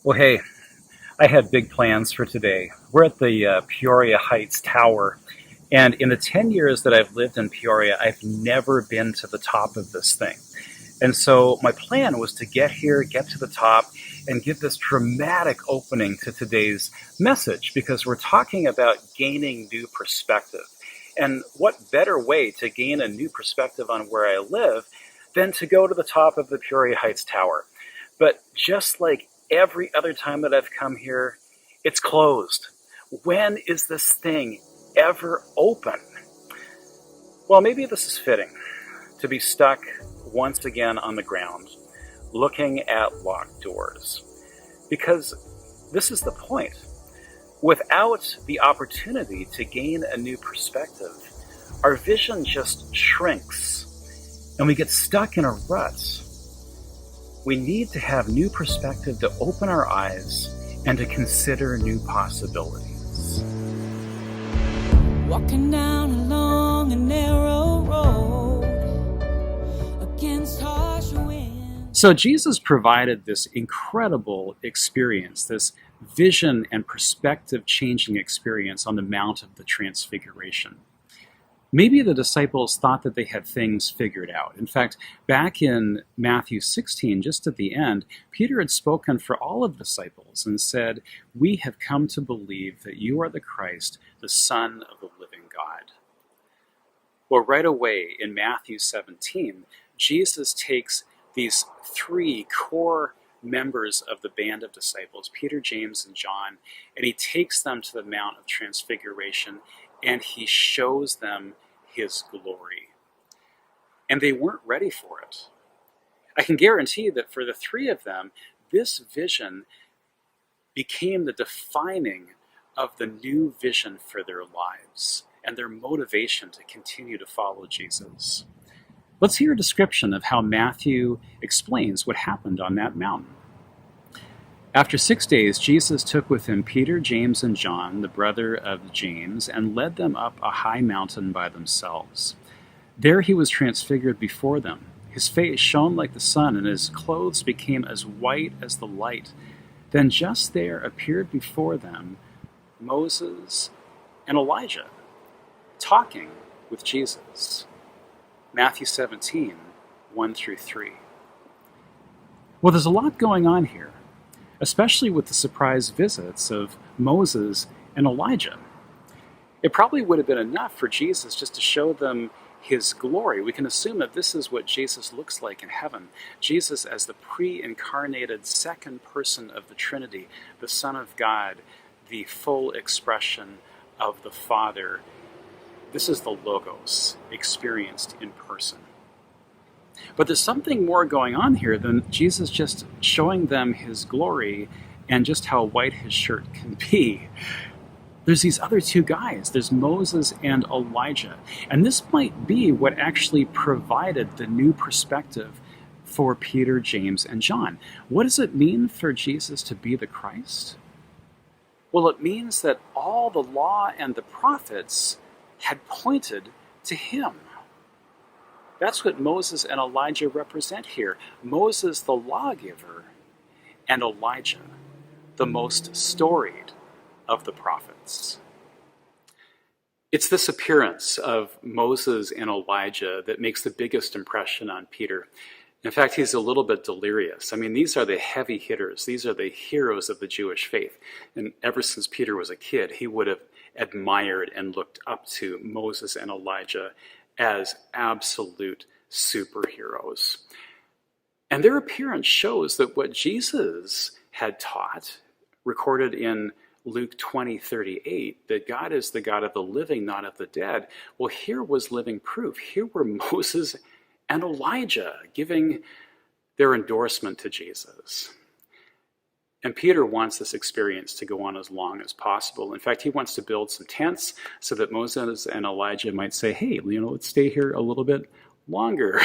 Well, hey, I had big plans for today. We're at the Peoria Heights Tower, and in the 10 years that I've lived in Peoria, I've never been to the top of this thing. And so my plan was to get here, get to the top, and give this dramatic opening to today's message because we're talking about gaining new perspective. And what better way to gain a new perspective on where I live than to go to the top of the Peoria Heights Tower? But just like every other time that I've come here, it's closed. When is this thing ever open? Well, maybe this is fitting to be stuck once again on the ground, looking at locked doors. Because this is the point. Without the opportunity to gain a new perspective, our vision just shrinks and we get stuck in a rut. We need to have new perspective to open our eyes and to consider new possibilities. Walking down a long and narrow road against harsh winds. So Jesus provided this incredible experience, this vision and perspective changing experience on the Mount of the Transfiguration. Maybe the disciples thought that they had things figured out. In fact, back in Matthew 16, just at the end, Peter had spoken for all of the disciples and said, "We have come to believe that you are the Christ, the Son of the living God." Well, right away in Matthew 17, Jesus takes these three core members of the band of disciples, Peter, James, and John, and he takes them to the Mount of Transfiguration and he shows them his glory. And they weren't ready for it. I can guarantee that for the three of them, this vision became the defining of the new vision for their lives and their motivation to continue to follow Jesus. Let's hear a description of how Matthew explains what happened on that mountain. After 6 days, Jesus took with him Peter, James, and John, the brother of James, and led them up a high mountain by themselves. There he was transfigured before them. His face shone like the sun, and his clothes became as white as the light. Then just there appeared before them Moses and Elijah, talking with Jesus. Matthew 17, 1 through 3. Well, there's a lot going on here, especially with the surprise visits of Moses and Elijah. It probably would have been enough for Jesus just to show them his glory. We can assume that this is what Jesus looks like in heaven. Jesus as the pre-incarnated second person of the Trinity, the Son of God, the full expression of the Father. This is the Logos, experienced in person. But there's something more going on here than Jesus just showing them his glory and just how white his shirt can be. There's these other two guys. There's Moses and Elijah. And this might be what actually provided the new perspective for Peter, James, and John. What does it mean for Jesus to be the Christ? Well, it means that all the law and the prophets had pointed to him. That's what Moses and Elijah represent here. Moses, the lawgiver, and Elijah, the most storied of the prophets. It's this appearance of Moses and Elijah that makes the biggest impression on Peter. In fact, he's a little bit delirious. I mean, these are the heavy hitters. These are the heroes of the Jewish faith. And ever since Peter was a kid, he would have admired and looked up to Moses and Elijah as absolute superheroes. And their appearance shows that what Jesus had taught, recorded in Luke 20:38, that God is the God of the living, not of the dead. Well, here was living proof. Here were Moses and Elijah giving their endorsement to Jesus. And Peter wants this experience to go on as long as possible. In fact, he wants to build some tents so that Moses and Elijah might say, hey, let's stay here a little bit longer.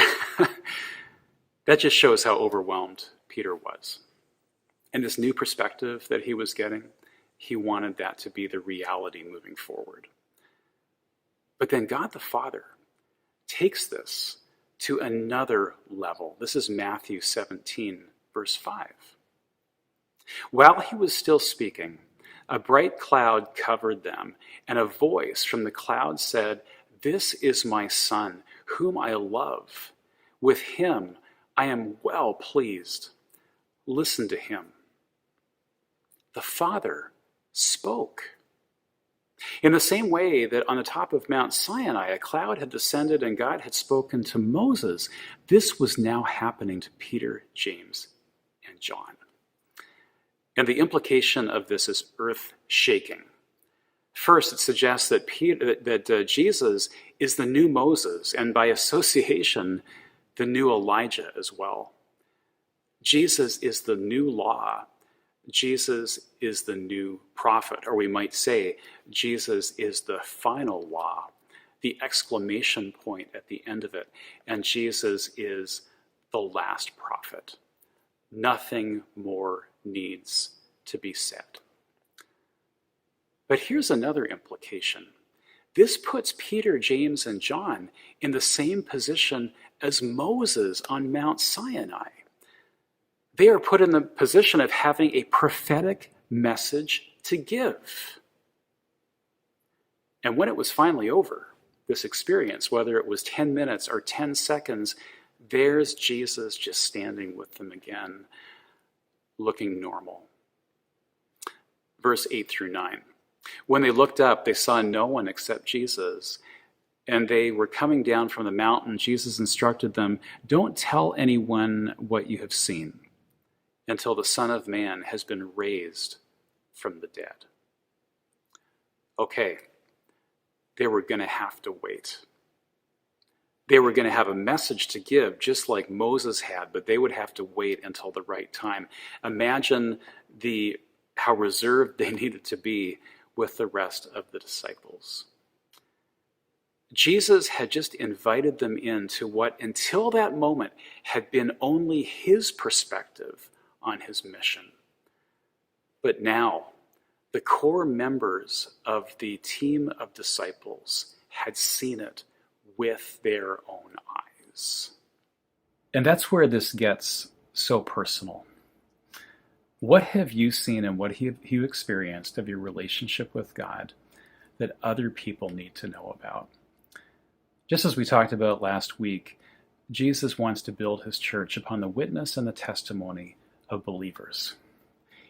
That just shows how overwhelmed Peter was. And this new perspective that he was getting, he wanted that to be the reality moving forward. But then God the Father takes this to another level. This is Matthew 17, verse 5. While he was still speaking, a bright cloud covered them, and a voice from the cloud said, "This is my Son, whom I love. With him I am well pleased. Listen to him." The Father spoke. In the same way that on the top of Mount Sinai, a cloud had descended and God had spoken to Moses, this was now happening to Peter, James, and John. And the implication of this is earth-shaking. First, it suggests that Jesus is the new Moses, and by association, the new Elijah as well. Jesus is the new law. Jesus is the new prophet, or we might say, Jesus is the final law, the exclamation point at the end of it, and Jesus is the last prophet. Nothing more needs to be said. But here's another implication. This puts Peter, James, and John in the same position as Moses on Mount Sinai. They are put in the position of having a prophetic message to give. And when it was finally over, this experience, whether it was 10 minutes or 10 seconds, there's Jesus just standing with them again, looking normal. Verse 8 through 9. When they looked up, they saw no one except Jesus, and they were coming down from the mountain. Jesus instructed them, "Don't tell anyone what you have seen until the Son of Man has been raised from the dead." Okay, they were going to have to wait. They were going to have a message to give, just like Moses had, but they would have to wait until the right time. Imagine how reserved they needed to be with the rest of the disciples. Jesus had just invited them into what, until that moment, had been only his perspective on his mission. But now, the core members of the team of disciples had seen it with their own eyes. And that's where this gets so personal. What have you seen and what have you experienced of your relationship with God that other people need to know about? Just as we talked about last week, Jesus wants to build his church upon the witness and the testimony of believers.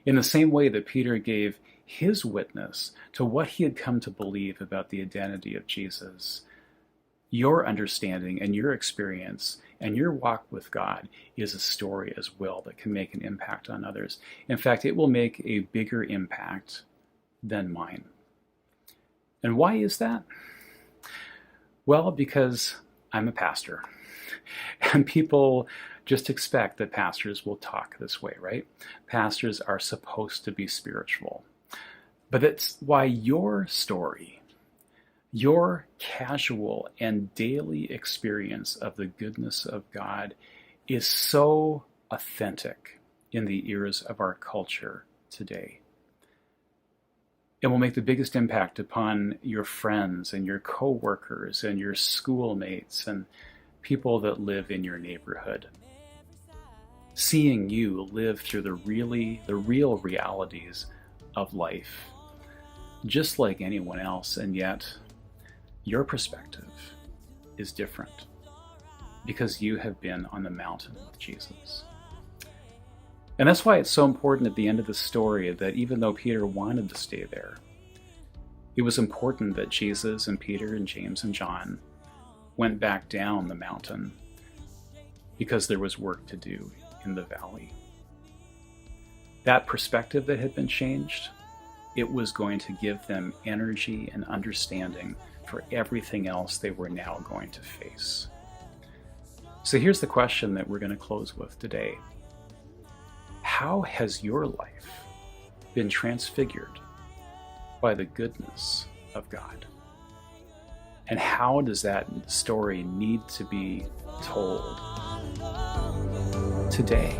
In the same way that Peter gave his witness to what he had come to believe about the identity of Jesus, your understanding and your experience and your walk with God is a story as well that can make an impact on others. In fact, it will make a bigger impact than mine. And why is that? Well, because I'm a pastor, and people just expect that pastors will talk this way, right? Pastors are supposed to be spiritual. But that's why your story, your casual and daily experience of the goodness of God is so authentic in the ears of our culture today. It will make the biggest impact upon your friends and your co-workers and your schoolmates and people that live in your neighborhood. Seeing you live through the real realities of life, just like anyone else, and yet your perspective is different because you have been on the mountain with Jesus. And that's why it's so important at the end of the story that even though Peter wanted to stay there, it was important that Jesus and Peter and James and John went back down the mountain because there was work to do in the valley. That perspective that had been changed, it was going to give them energy and understanding for everything else they were now going to face. So here's the question that we're going to close with today. How has your life been transfigured by the goodness of God? And how does that story need to be told today?